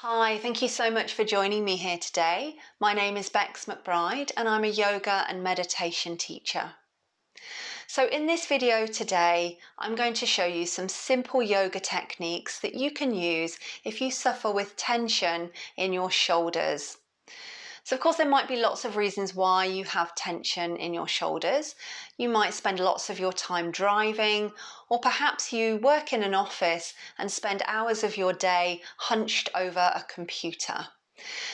Hi, thank you so much for joining me here today. My name is Becs McBride and I'm a yoga and meditation teacher. So in this video today, I'm going to show you some simple yoga techniques that you can use if you suffer with tension in your shoulders. So of course there might be lots of reasons why you have tension in your shoulders. You might spend lots of your time driving, or perhaps you work in an office and spend hours of your day hunched over a computer.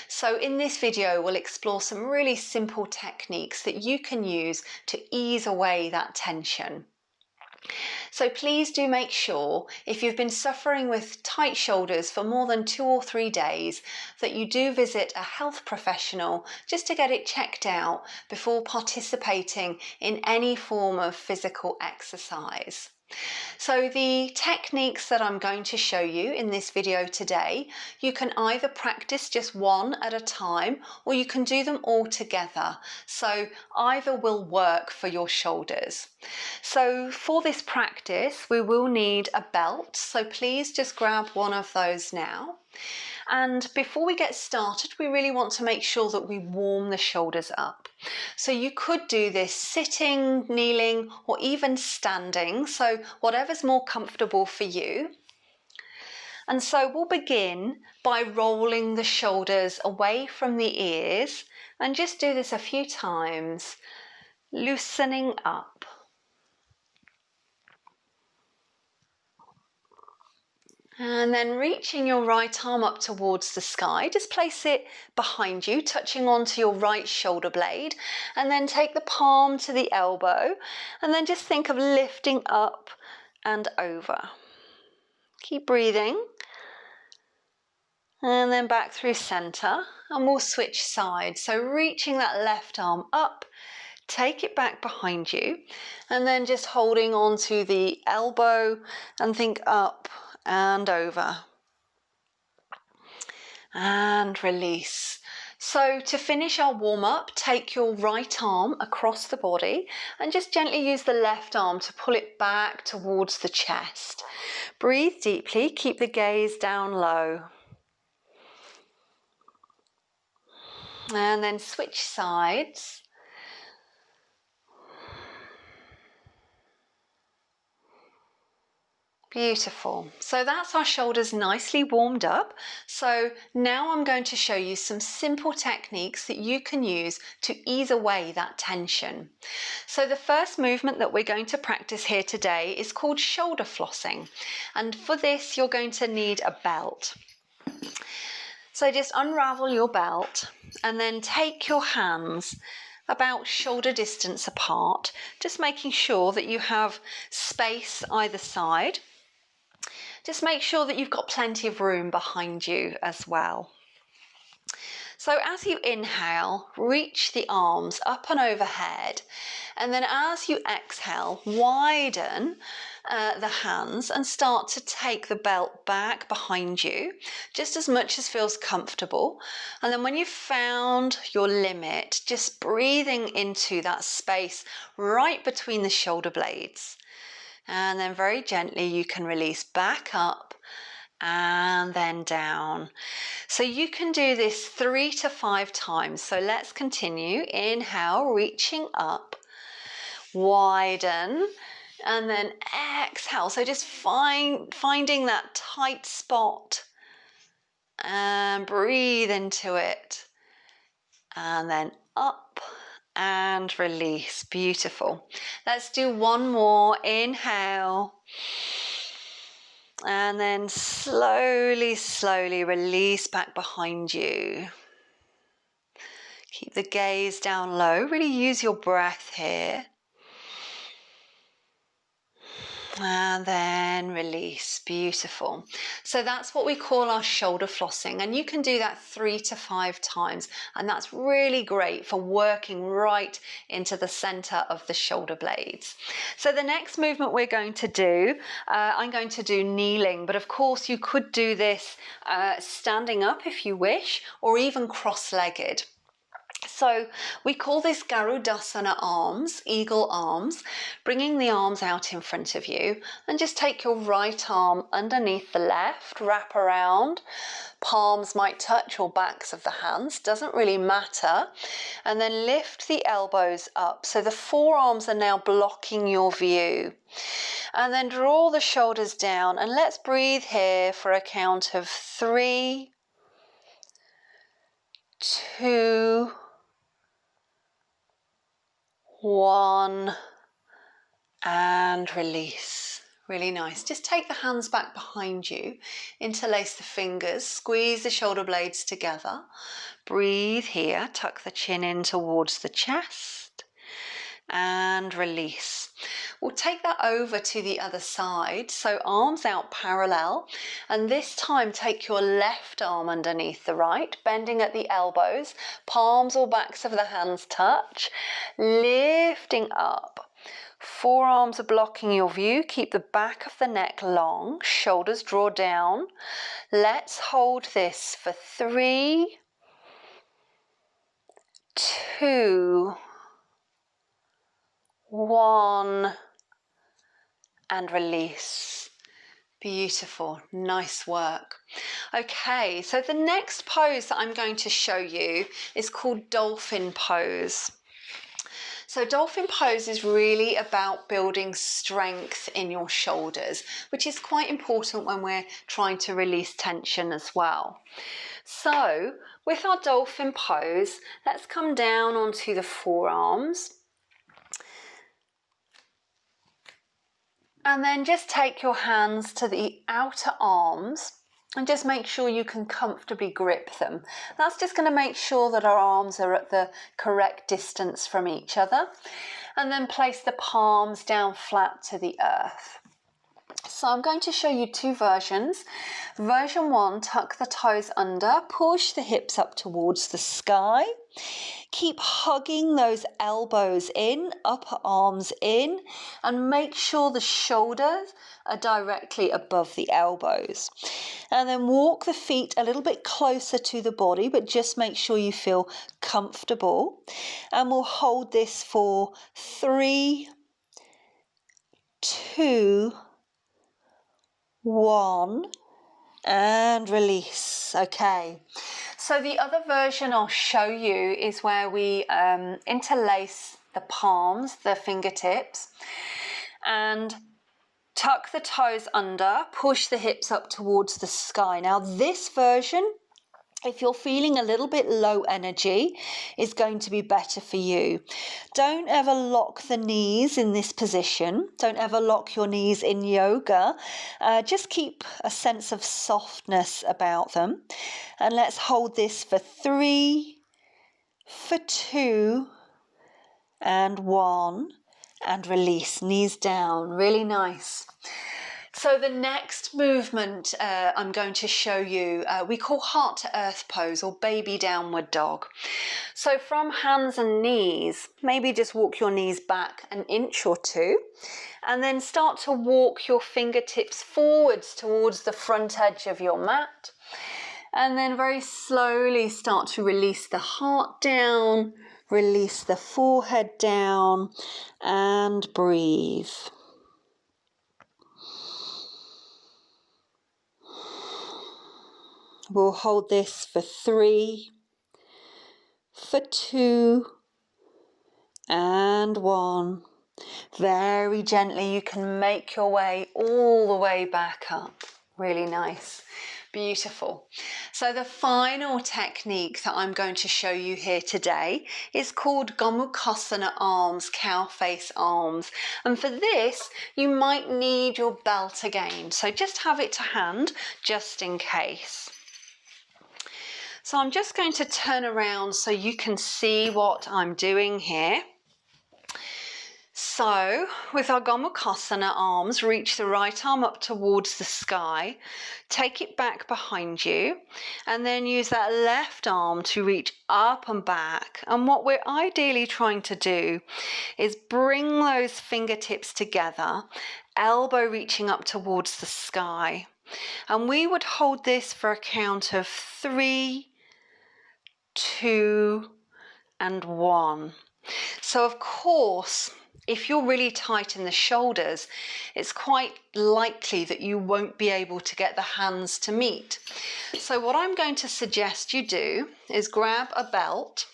So in this video, we'll explore some really simple techniques that you can use to ease away that tension. So please do make sure, if you've been suffering with tight shoulders for more than 2 or 3 days, that you do visit a health professional just to get it checked out before participating in any form of physical exercise. So the techniques that I'm going to show you in this video today, you can either practice just one at a time or you can do them all together. So either will work for your shoulders. So for this practice, we will need a belt. So please just grab one of those now. And before we get started, we really want to make sure that we warm the shoulders up. So you could do this sitting, kneeling, or even standing. So whatever's more comfortable for you. And so we'll begin by rolling the shoulders away from the ears and just do this a few times, loosening up. And then reaching your right arm up towards the sky, just place it behind you, touching onto your right shoulder blade, and then take the palm to the elbow, and then just think of lifting up and over. Keep breathing, and then back through center, and we'll switch sides. So reaching that left arm up, take it back behind you, and then just holding on to the elbow and think up and over and release. So to finish our warm-up, take your right arm across the body and just gently use the left arm to pull it back towards the chest. Breathe deeply, keep the gaze down low. And then switch sides. Beautiful. So that's our shoulders nicely warmed up. So now I'm going to show you some simple techniques that you can use to ease away that tension. So the first movement that we're going to practice here today is called shoulder flossing. And for this, you're going to need a belt. So just unravel your belt and then take your hands about shoulder distance apart, just making sure that you have space either side. Just make sure that you've got plenty of room behind you as well. So as you inhale, reach the arms up and overhead, and then as you exhale, widen the hands and start to take the belt back behind you, just as much as feels comfortable. And then when you've found your limit, just breathing into that space right between the shoulder blades. And then very gently you can release back up and then down. So you can do this 3 to 5 times. So let's continue. Inhale, reaching up, widen, and then exhale. So just finding that tight spot and breathe into it. And then up and release. Beautiful. Let's do one more. Inhale. And then slowly, slowly release back behind you. Keep the gaze down low. Really use your breath here. And then release. Beautiful. So that's what we call our shoulder flossing, and you can do that 3 to 5 times, and that's really great for working right into the center of the shoulder blades. So the next movement we're going to do, I'm going to do kneeling, but of course you could do this standing up if you wish, or even cross-legged. So we call this Garudasana arms, eagle arms, bringing the arms out in front of you, and just take your right arm underneath the left, wrap around, palms might touch or backs of the hands, doesn't really matter, and then lift the elbows up so the forearms are now blocking your view, and then draw the shoulders down, and let's breathe here for a count of 3, 2, 1, and release. Really nice. Just take the hands back behind you, interlace the fingers, squeeze the shoulder blades together. Breathe here, tuck the chin in towards the chest, and release. We'll take that over to the other side, so arms out parallel, and this time take your left arm underneath the right, bending at the elbows, palms or backs of the hands touch, lifting up. Forearms are blocking your view, keep the back of the neck long, shoulders draw down. Let's hold this for 3, 2, 1, and release. Beautiful, nice work. Okay, so the next pose that I'm going to show you is called dolphin pose. So dolphin pose is really about building strength in your shoulders, which is quite important when we're trying to release tension as well. So with our dolphin pose, let's come down onto the forearms. And then just take your hands to the outer arms and just make sure you can comfortably grip them. That's just going to make sure that our arms are at the correct distance from each other. And then place the palms down flat to the earth. So I'm going to show you 2 versions. Version 1, tuck the toes under, push the hips up towards the sky. Keep hugging those elbows in, upper arms in, and make sure the shoulders are directly above the elbows. And then walk the feet a little bit closer to the body, but just make sure you feel comfortable. And we'll hold this for 3, 2, 1, and release. Okay, so the other version I'll show you is where we interlace the palms, the fingertips, and tuck the toes under, push the hips up towards the sky. Now this version, if you're feeling a little bit low energy, is going to be better for you. Don't ever lock the knees in this position. Don't ever lock your knees in yoga. Just keep a sense of softness about them. And let's hold this for 3, for 2, and 1, and release. Knees down. Really nice. So the next movement I'm going to show you, we call heart to earth pose or baby downward dog. So from hands and knees, maybe just walk your knees back an inch or 2, and then start to walk your fingertips forwards towards the front edge of your mat. And then very slowly start to release the heart down, release the forehead down, and breathe. We'll hold this for 3, for 2, and 1. Very gently, you can make your way all the way back up. Really nice. Beautiful. So the final technique that I'm going to show you here today is called Gomukhasana arms, cow face arms. And for this, you might need your belt again. So just have it to hand, just in case. So I'm just going to turn around so you can see what I'm doing here. So with our Gomukhasana arms, reach the right arm up towards the sky, take it back behind you, and then use that left arm to reach up and back. And what we're ideally trying to do is bring those fingertips together, elbow reaching up towards the sky. And we would hold this for a count of 3, 2, and 1. So of course, if you're really tight in the shoulders, it's quite likely that you won't be able to get the hands to meet. So what I'm going to suggest you do is grab a belt,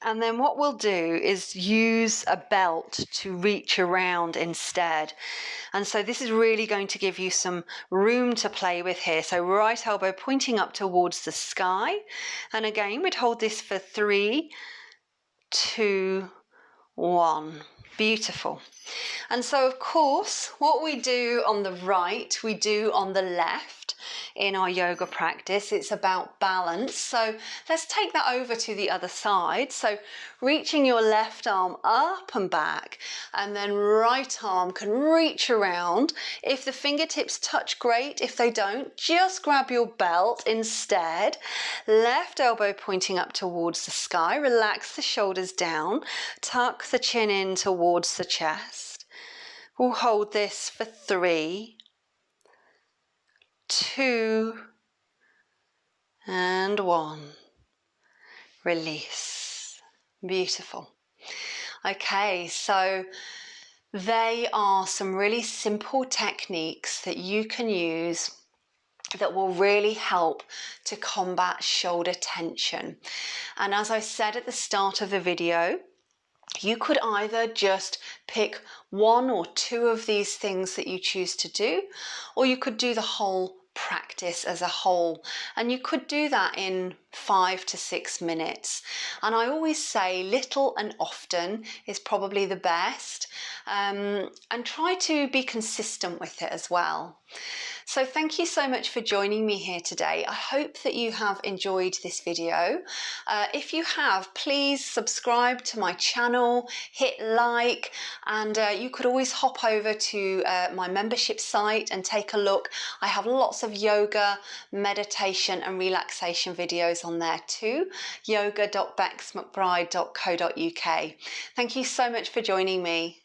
and then what we'll do is use a belt to reach around instead. And so this is really going to give you some room to play with here. So right elbow pointing up towards the sky. And again, we'd hold this for 3, 2, 1. Beautiful. And so of course, what we do on the right, we do on the left in our yoga practice. It's about balance. So let's take that over to the other side. So reaching your left arm up and back, and then right arm can reach around. If the fingertips touch, great. If they don't, just grab your belt instead. Left elbow pointing up towards the sky. Relax the shoulders down. Tuck the chin in towards the chest. We'll hold this for 3, 2, and 1. Release. Beautiful. Okay, so they are some really simple techniques that you can use that will really help to combat shoulder tension. And as I said at the start of the video, you could either just pick 1 or 2 of these things that you choose to do, or you could do the whole practice as a whole, and you could do that in 5 to 6 minutes. And I always say little and often is probably the best, and try to be consistent with it as well. So thank you so much for joining me here today. I hope that you have enjoyed this video. If you have, please subscribe to my channel, hit like, and you could always hop over to my membership site and take a look. I have lots of yoga, meditation and relaxation videos on there too. yoga.becsmcbride.co.uk. Thank you so much for joining me.